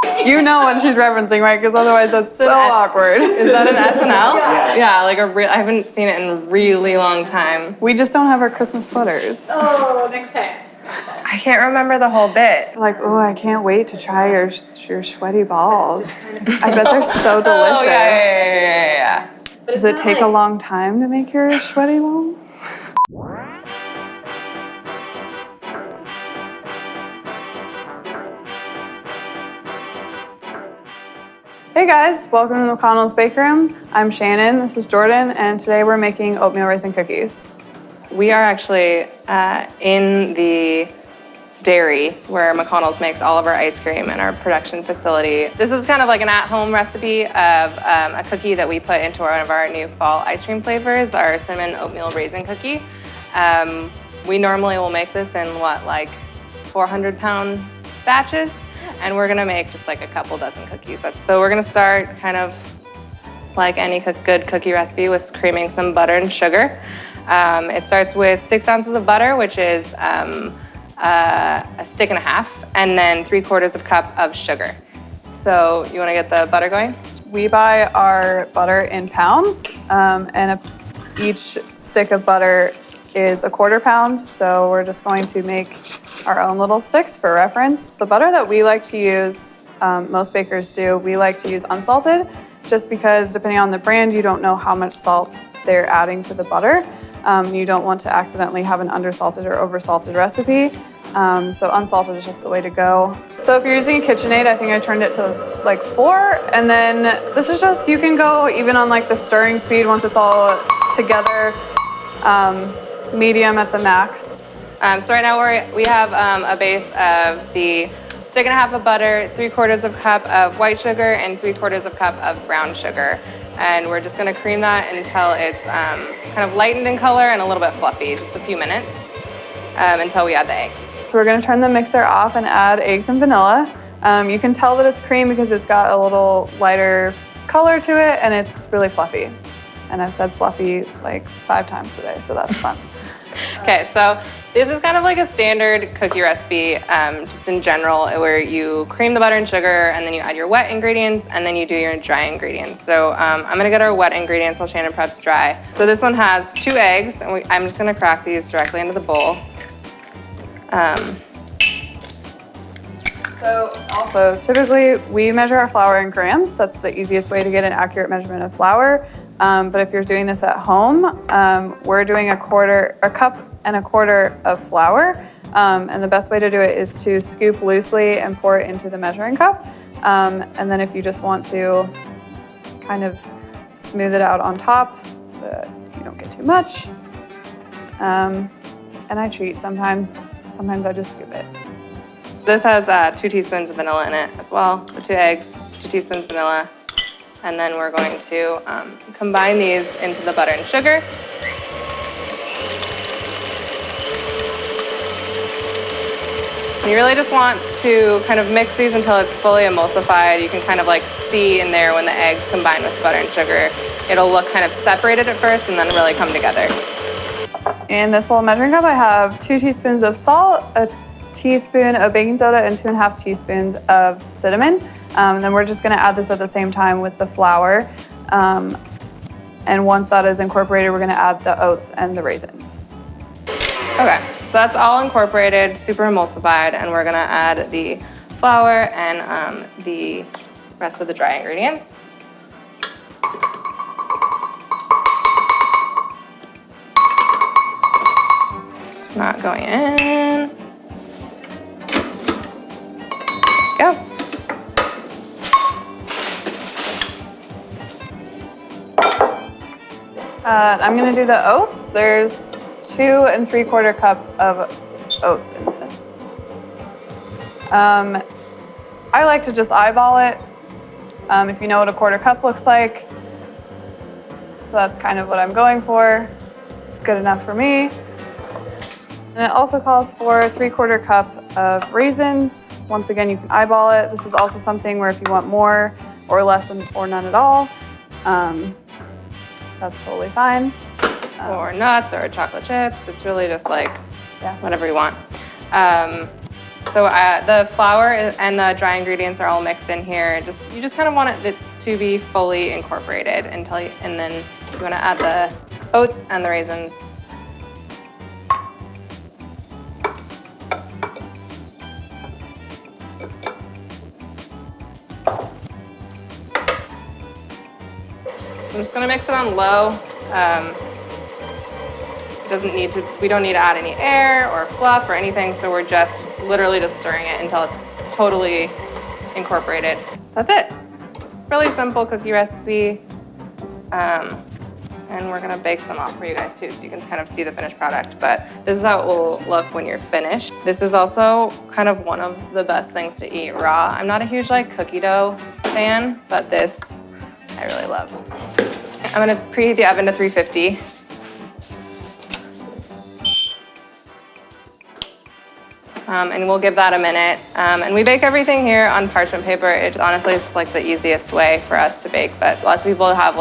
You know what she's referencing, right? Because otherwise that's so awkward. Is that an SNL? Yeah, like I haven't seen it in a really long time. We just don't have our Christmas sweaters. Oh, next time. I can't remember the whole bit. Like, oh, I can't wait to try your sweaty balls. I bet they're so delicious. Oh, yeah. Does it take a long time to make your sweaty ball? Hey guys, welcome to McConnell's Bake Room. I'm Shannon, this is Jordan, and today we're making oatmeal raisin cookies. We are actually in the dairy where McConnell's makes all of our ice cream and our production facility. This is kind of like an at-home recipe of a cookie that we put into one of our new fall ice cream flavors, our cinnamon oatmeal raisin cookie. We normally will make this in like 400-pound batches, and we're gonna make just like a couple dozen cookies. So we're gonna start kind of like any good cookie recipe with creaming some butter and sugar. It starts with 6 ounces of butter, which is a stick and a half, and then 3/4 cup of sugar. So you wanna get the butter going? We buy our butter in pounds, and each stick of butter is 1/4 pound, so we're just going to make our own little sticks for reference. The butter that we like to use, most bakers do, we like to use unsalted, just because depending on the brand, you don't know how much salt they're adding to the butter. You don't want to accidentally have an undersalted or oversalted recipe. So unsalted is just the way to go. So if you're using a KitchenAid, I think I turned it to like 4. And then this is just, you can go even on like the stirring speed once it's all together, medium at the max. So right now we have a base of the stick and a half of butter, 3/4 cup of white sugar, and 3/4 cup of brown sugar. And we're just gonna cream that until it's kind of lightened in color and a little bit fluffy, just a few minutes until we add the eggs. So we're gonna turn the mixer off and add eggs and vanilla. You can tell that it's cream because it's got a little lighter color to it and it's really fluffy. And I've said fluffy like 5 times today, so that's fun. Okay, so this is kind of like a standard cookie recipe, just in general, where you cream the butter and sugar, and then you add your wet ingredients, and then you do your dry ingredients. So I'm gonna get our wet ingredients while Shannon preps dry. So this one has 2 eggs, and I'm just gonna crack these directly into the bowl. So typically we measure our flour in grams. That's the easiest way to get an accurate measurement of flour. But if you're doing this at home, we're doing a cup and a quarter of flour. And the best way to do it is to scoop loosely and pour it into the measuring cup. And then if you just want to kind of smooth it out on top so that you don't get too much. And I cheat sometimes I just scoop it. This has 2 teaspoons of vanilla in it as well. So 2 eggs, 2 teaspoons of vanilla. And then we're going to combine these into the butter and sugar. And you really just want to kind of mix these until it's fully emulsified. You can kind of like see in there when the eggs combine with butter and sugar. It'll look kind of separated at first and then really come together. In this little measuring cup, I have 2 teaspoons of salt, a teaspoon of baking soda, and 2.5 teaspoons of cinnamon. And then we're just gonna add this at the same time with the flour. And once that is incorporated, we're gonna add the oats and the raisins. Okay, so that's all incorporated, super emulsified, and we're gonna add the flour and the rest of the dry ingredients. It's not going in. Go. I'm gonna do the oats. There's 2 3/4 cup of oats in this. I like to just eyeball it, if you know what a 1/4 cup looks like. So that's kind of what I'm going for. It's good enough for me. And it also calls for 3/4 cup of raisins. Once again, you can eyeball it. This is also something where if you want more or less or none at all, that's totally fine. Or nuts or chocolate chips. It's really just like whatever you want. So the flour and the dry ingredients are all mixed in here. You just kind of want it to be fully incorporated and then you want to add the oats and the raisins. So I'm just gonna mix it on low. We don't need to add any air or fluff or anything, so we're literally just stirring it until it's totally incorporated. So that's it. It's a really simple cookie recipe. And we're gonna bake some off for you guys too, so you can kind of see the finished product. But this is how it will look when you're finished. This is also kind of one of the best things to eat raw. I'm not a huge cookie dough fan, but this I really love. I'm gonna preheat the oven to 350. And we'll give that a minute. And we bake everything here on parchment paper. It's honestly just the easiest way for us to bake, but lots of people have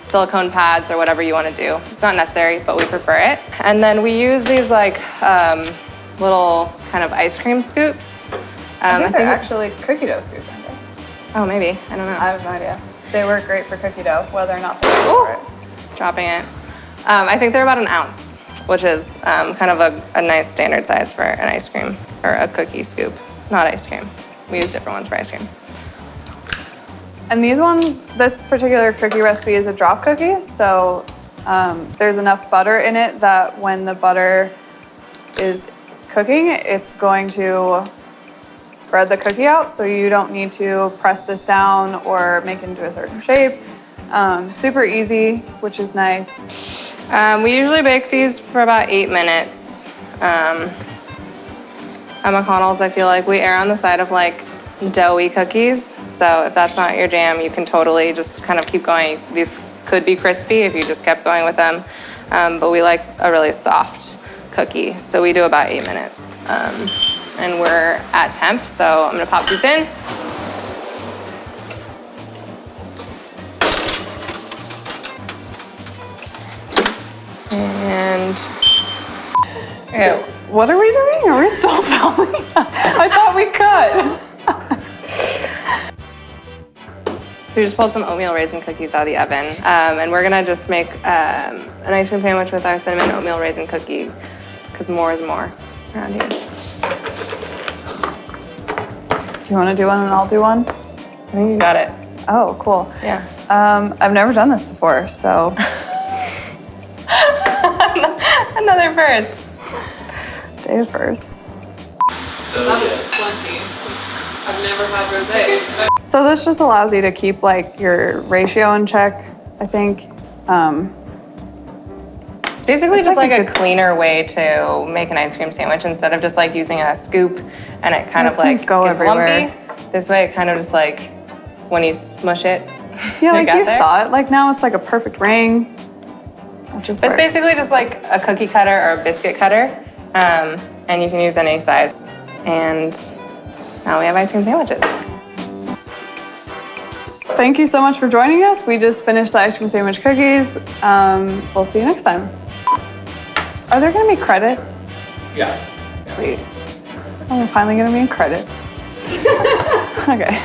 silicone pads or whatever you want to do. It's not necessary, but we prefer it. And then we use these little kind of ice cream scoops. I think they're actually cookie dough scoops, aren't they? Oh, maybe, I don't know. I have no idea. They work great for cookie dough, whether or not they're for it. Dropping it. I think they're about an ounce, which is kind of a nice standard size for an ice cream or a cookie scoop, not ice cream. We use different ones for ice cream. And this particular cookie recipe is a drop cookie, so there's enough butter in it that when the butter is cooking, it's going to spread the cookie out, so you don't need to press this down or make it into a certain shape. Super easy, which is nice. We usually bake these for about 8 minutes. At McConnell's, I feel like we err on the side of doughy cookies. So if that's not your jam, you can totally just kind of keep going. These could be crispy if you just kept going with them. But we like a really soft cookie. So we do about 8 minutes. And we're at temp, so I'm gonna pop these in. And Okay, what are we doing? Are we still filming? I thought we cut. so we just pulled some oatmeal raisin cookies out of the oven. And we're gonna just make an ice cream sandwich with our cinnamon oatmeal raisin cookie, because more is more around here. Do you want to do one and I'll do one? I think you got it. Oh, cool. Yeah. I've never done this before, so. Another first. Day of firsts. That was plenty. I've never had rosé. So this just allows you to keep your ratio in check, I think. It's basically just a cleaner way to make an ice cream sandwich instead of just using a scoop and it kind of go gets everywhere. lumpy. This way it kind of just when you smush it. Yeah, you saw it. Now it's a perfect ring. It's basically just a cookie cutter or a biscuit cutter. And you can use any size. And now we have ice cream sandwiches. Thank you so much for joining us. We just finished the ice cream sandwich cookies. We'll see you next time. Are there gonna be credits? Yeah. Sweet. I'm finally gonna be in credits. Okay.